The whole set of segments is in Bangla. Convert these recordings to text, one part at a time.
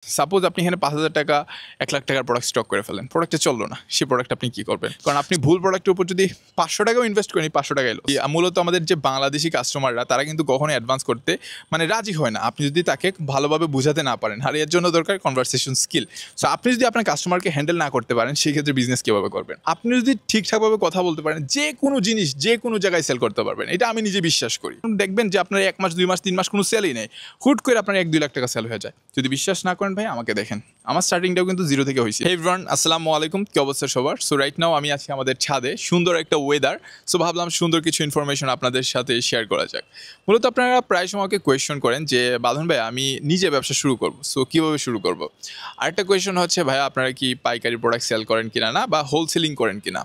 সাপোজ আপনি এখানে ৫,০০০ টাকা ১,০০,০০০ টাকার প্রোডাক্ট স্টক করে ফেলেন, প্রোডাক্টটা চললো না, সেই প্রোডাক্ট আপনি কী করবেন? কারণ আপনি ভুল প্রোডাক্টের উপর যদি ৫০০ টাকাও ইনভেস্ট করেন, ৫০০ টাকা এলো। মূলত আমাদের যে বাংলাদেশি কাস্টমাররা তারা কিন্তু কখনোই অ্যাডভান্স করতে রাজি হয় না, আপনি যদি তাকে ভালোভাবে বোঝাতে না পারেন। আর এর জন্য দরকার কনভারসেশন স্কিল। সো আপনি যদি আপনার কাস্টমারকে হ্যান্ডেল না করতে পারেন, সেই ক্ষেত্রে বিজনেস কীভাবে করবেন? আপনি যদি ঠিকঠাকভাবে কথা বলতে পারেন, যে কোনো জিনিস যে কোনো জায়গায় সেল করতে পারবেন, এটা আমি নিজে বিশ্বাস করি। দেখবেন যে আপনার ১ মাস ২ মাস ৩ মাস কোনো সেলই নেই, হুট করে আপনার ১-২ লাখ টাকা সেল হয়ে যায়। যদি বিশ্বাস না করেন ভাই, আমাকে দেখেন, আমার স্টার্টিংটাও কিন্তু জিরো থেকে হয়েছে। হে এভরিওয়ান, আসসালামু আলাইকুম, কি অবস্থা সবার? সো রাইট নাও আমি আছি আমাদের ছাদে, সুন্দর একটা ওয়েদার। সো ভাবলাম সুন্দর কিছু ইনফরমেশন আপনাদের সাথে শেয়ার করা যাক। মূলত আপনারা প্রায় সময় আমাকে কোয়েশ্চন করেন যে বাঁধন ভাই, আমি নিজে ব্যবসা শুরু করব, সো কীভাবে শুরু করব? আরেকটা কোয়েশ্চন হচ্ছে, ভাই আপনারা কি পাইকারি প্রোডাক্ট সেল করেন কিনা, না বা হোলসেলিং করেন কিনা?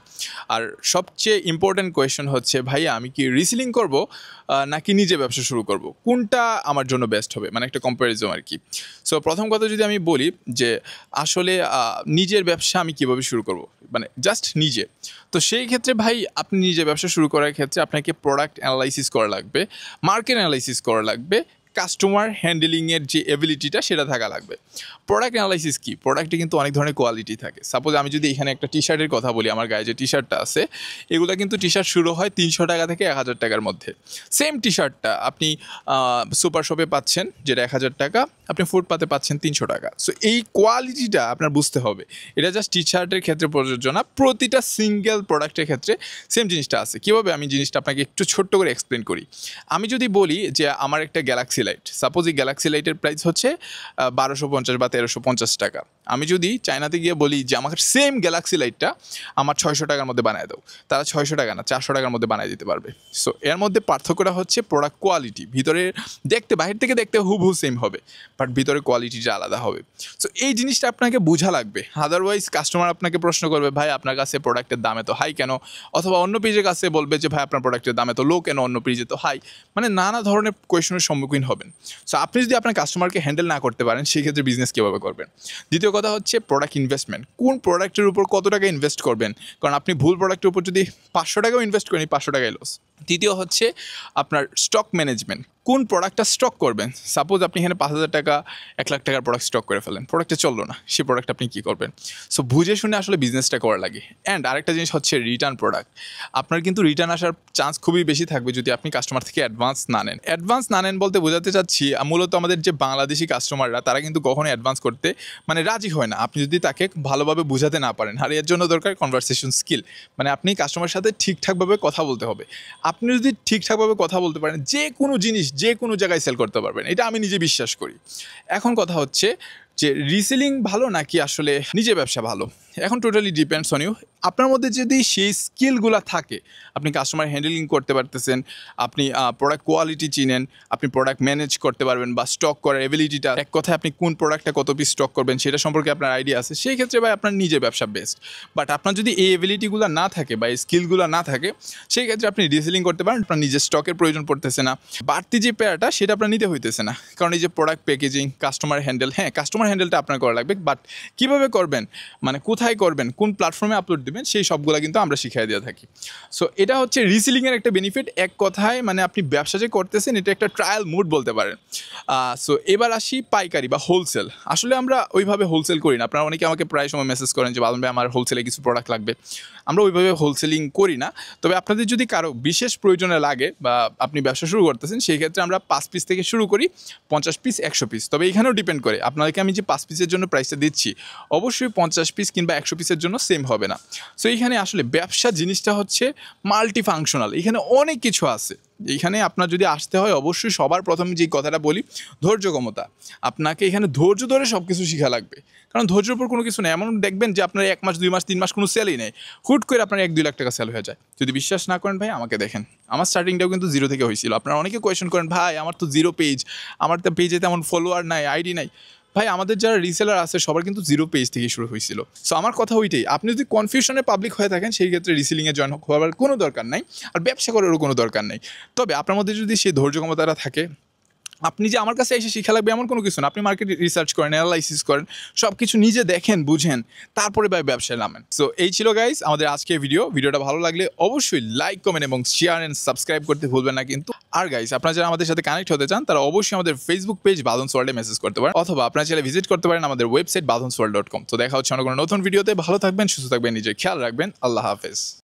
আর সবচেয়ে ইম্পর্টেন্ট কোয়েশ্চন হচ্ছে, ভাইয়া আমি কি রিসেলিং করব নাকি নিজে ব্যবসা শুরু করব, কোনটা আমার জন্য বেস্ট হবে? একটা কম্প্যারিজন আর কি। সো প্রথম কথা যদি আমি বলি যে আসলে নিজের ব্যবসা আমি কীভাবে শুরু করব, জাস্ট নিজে। তো সেই ক্ষেত্রে ভাই, আপনি নিজে ব্যবসা শুরু করার ক্ষেত্রে আপনাকে প্রোডাক্ট অ্যানালাইসিস করা লাগবে, মার্কেট অ্যানালাইসিস করা লাগবে, কাস্টমার হ্যান্ডেলিংয়ের যে এবিলিটিটা সেটা থাকা লাগবে। প্রোডাক্ট অ্যানালাইসিস কি? প্রোডাক্টে কিন্তু অনেক ধরনের কোয়ালিটি থাকে। সাপোজ আমি যদি এখানে একটা টি শার্টের কথা বলি, আমার গায়ে যে টি শার্টটা আছে, এগুলো কিন্তু টি শার্ট শুরু হয় ৩০০ টাকা থেকে ১,০০০ টাকার মধ্যে। সেম টি শার্টটা আপনি সুপার শপে পাচ্ছেন যেটা ১,০০০ টাকা, আপনি ফুটপাতে পাচ্ছেন ৩০০ টাকা। সো এই কোয়ালিটিটা আপনার বুঝতে হবে। এটা জাস্ট টি শার্টের ক্ষেত্রে প্রযোজ্য না, প্রতিটা সিঙ্গেল প্রোডাক্টের ক্ষেত্রে সেম জিনিসটা আছে। কীভাবে আমি জিনিসটা আপনাকে একটু ছোট্ট করে এক্সপ্লেন করি। আমি যদি বলি যে আমার একটা গ্যালাক্সি লাইট, সাপোজ এই গ্যালাক্সি লাইটের প্রাইস হচ্ছে ১,২৫০ বা ১,৩৫০ টাকা। আমি যদি চায়নাতে গিয়ে বলি যে আমাকে সেম গ্যালাক্সি লাইটটা আমার ৬০০ টাকার মধ্যে বানিয়ে দাও, তারা ৬০০ টাকা না ৪০০ টাকার মধ্যে বানিয়ে দিতে পারবে। সো এর মধ্যে পার্থক্যটা হচ্ছে প্রোডাক্ট কোয়ালিটি। ভিতরে দেখতে, বাহির থেকে দেখতে হুবহু সেম হবে, বাট ভিতরে কোয়ালিটিটা আলাদা হবে। সো এই জিনিসটা আপনাকে বোঝা লাগবে। আদারওয়াইজ কাস্টমার আপনাকে প্রশ্ন করবে, ভাই আপনার কাছে প্রোডাক্টের দাম এত হাই কেন? অথবা অন্য পেজের কাছে বলবে যে ভাই আপনার প্রোডাক্টের দাম এত লো কেন, অন্য পেজে তো হাই। নানা ধরনের কোয়েশনের সম্মুখীন হবেন। সো আপনি যদি আপনার কাস্টমারকে হ্যান্ডেল না করতে পারেন, সেই ক্ষেত্রে বিজনেস কীভাবে করবেন? দ্বিতীয় কথা হচ্ছে প্রোডাক্ট ইনভেস্টমেন্ট। কোন প্রোডাক্টের উপর কত টাকা ইনভেস্ট করবেন? কারণ আপনি ভুল প্রোডাক্টের উপর যদি ৫০০ টাকাও ইনভেস্ট করেন, ৫০০ টাকাই লস। তৃতীয় হচ্ছে আপনার স্টক ম্যানেজমেন্ট। কোন প্রোডাক্টটা স্টক করবেন? সাপোজ আপনি এখানে ৫,০০০ টাকা ১,০০,০০০ টাকার প্রোডাক্ট স্টক করে ফেলেন, প্রোডাক্টটা চললো না, সেই প্রোডাক্ট আপনি কী করবেন? সো বুঝে শুনে আসলে বিজনেসটা করা লাগে। অ্যান্ড আরেকটা জিনিস হচ্ছে রিটার্ন প্রোডাক্ট। আপনার কিন্তু রিটার্ন আসার চান্স খুবই বেশি থাকবে যদি আপনি কাস্টমার থেকে অ্যাডভান্স না নেন। অ্যাডভান্স না নেন বলতে বোঝাতে চাচ্ছি, মূলত আমাদের যে বাংলাদেশি কাস্টমাররা তারা কিন্তু কখনোই অ্যাডভান্স করতে রাজি হয় না, আপনি যদি তাকে ভালোভাবে বোঝাতে না পারেন। আর এর জন্য দরকার কনভারসেশন স্কিল। আপনি কাস্টমারের সাথে ঠিকঠাকভাবে কথা বলতে হবে। আপনি যদি ঠিকঠাকভাবে কথা বলতে পারেন, যে কোনো জিনিস যে কোনো জায়গায় সেল করতে পারবেন, এটা আমি নিজে বিশ্বাস করি। এখন কথা হচ্ছে যে রিসেলিং ভালো নাকি আসলে নিজে ব্যবসা ভালো? এখন টোটালি ডিপেন্ডস অন ইউ। আপনার মধ্যে যদি সেই স্কিলগুলো থাকে, আপনি কাস্টমার হ্যান্ডেলিং করতে পারতেছেন, আপনি প্রোডাক্ট কোয়ালিটি চিনেন, আপনি প্রোডাক্ট ম্যানেজ করতে পারবেন বা স্টক করার এবিলিটিটা, এক কথায় আপনি কোন প্রোডাক্টটা কত পিস স্টক করবেন সেটা সম্পর্কে আপনার আইডিয়া আছে, সেই ক্ষেত্রে ভাই আপনার নিজে ব্যবসা বেস্ট। বাট আপনার যদি এই এবিলিটিগুলো না থাকে বা এই স্কিলগুলো না থাকে, সেই ক্ষেত্রে আপনি রিসেলিং করতে পারেন, আপনার নিজের স্টকের প্রয়োজন পড়তেছে না, বাড়তি যে প্যারাটা সেটা আপনার নিতে হইতেছে না। কারণ এই যে প্রোডাক্ট প্যাকেজিং, কাস্টমার হ্যান্ডেল, হ্যাঁ কাস্টমার হ্যান্ডেলটা আপনার করা লাগবে, বাট কীভাবে করবেন, কোথায় করবেন, কোন প্ল্যাটফর্মে আপলোড দেবেন, সেই সবগুলো কিন্তু আমরা শিখিয়ে দিয়ে থাকি। সো এটা হচ্ছে রিসেলিংয়ের একটা বেনিফিট। এক কথায় আপনি ব্যবসা যে করতেছেন, এটা একটা ট্রায়াল মুড বলতে পারেন। সো এবার আসি পাইকারি বা হোলসেল। আসলে আমরা ওইভাবে হোলসেল করি না। আপনারা অনেকে আমাকে প্রায় সময় মেসেজ করেন যে বাদন ভাই আমার হোলসেলে কিছু প্রোডাক্ট লাগবে। আমরা ওইভাবে হোলসেলিং করি না। তবে আপনাদের যদি কারো বিশেষ প্রয়োজনে লাগে বা আপনি ব্যবসা শুরু করতেছেন, সেই ক্ষেত্রে আমরা ৫ পিস থেকে শুরু করি, ৫০ পিস, ১০০ পিস। তবে এখানেও ডিপেন্ড করে, আপনাদেরকে আমি যে 5 পিসের জন্য প্রাইসটা দিচ্ছি, অবশ্যই ৫০ পিস কিংবা ১০০ পিসের জন্য সেম হবে না। সো এইখানে আসলে ব্যবসা জিনিসটা হচ্ছে মাল্টি ফাংশনাল, এখানে অনেক কিছু আছে। এইখানে আপনার যদি আসতে হয়, অবশ্যই সবার প্রথমে যে কথাটা বলি, ধৈর্য ক্ষমতা। আপনাকে এখানে ধৈর্য ধরে সব কিছু শেখা লাগবে, কারণ ধৈর্যের উপর কোনো কিছু নেই। এমন দেখবেন যে আপনার ১ মাস ২ মাস ৩ মাস কোনো সেলই নেই, হুট করে আপনার ১-২ লাখ টাকা সেল হয়ে যায়। যদি বিশ্বাস না করেন ভাই, আমাকে দেখেন, আমার স্টার্টিংটাও কিন্তু জিরো থেকে হয়েছিল। আপনারা অনেকে কোয়েশ্চন করেন, ভাই আমার তো জিরো পেজ, আমার তো পেজে তেমন ফলোয়ার নাই, আইডি নাই। ভাই আমাদের যারা রিসেলার আছে সবার কিন্তু জিরো পেজ থেকে শুরু হয়েছিল। সো আমার কথা ওইটাই, আপনি যদি কনফিউশনে পাবলিক হয়ে থাকেন, সেই ক্ষেত্রে রিসেলিংয়ে জয়েন হওয়ার কোনো দরকার নাই, আর ব্যবসা করারও কোনো দরকার নেই। তবে আপনার মধ্যে যদি সেই ধৈর্য ক্ষমতাটা থাকে, আপনি যে আমার কাছে এসে শিখা লাগবে এমন কোনো কিছু না। আপনি মার্কেট রিসার্চ করেন, অ্যানালাইসিস করেন, সব কিছু নিজে দেখেন, বুঝেন, তারপরে ভাই ব্যবসায় নামেন। সো এই ছিল গাইস আমাদের আজকের ভিডিওটা ভালো লাগলে অবশ্যই লাইক, কমেন্ট এবং শেয়ার অ্যান্ড সাবস্ক্রাইব করতে ভুলবেন না কিন্তু। আর গাইস, আপনারা যারা আমাদের সাথে কানেক্ট হতে চান তারা অবশ্যই আমাদের ফেসবুক পেজ বাঁধন ওয়ার্ল্ডে মেসেজ করতে পারেন, অথবা আপনারা চাইলে ভিজিট করতে পারেন আমাদের ওয়েবসাইট badhunsworld.com। তো দেখা হচ্ছে অন্য কোনো নতুন ভিডিওতে। ভালো থাকবেন, সুস্থ থাকবেন, নিজের খেয়াল রাখবেন। আল্লাহ হাফেজ।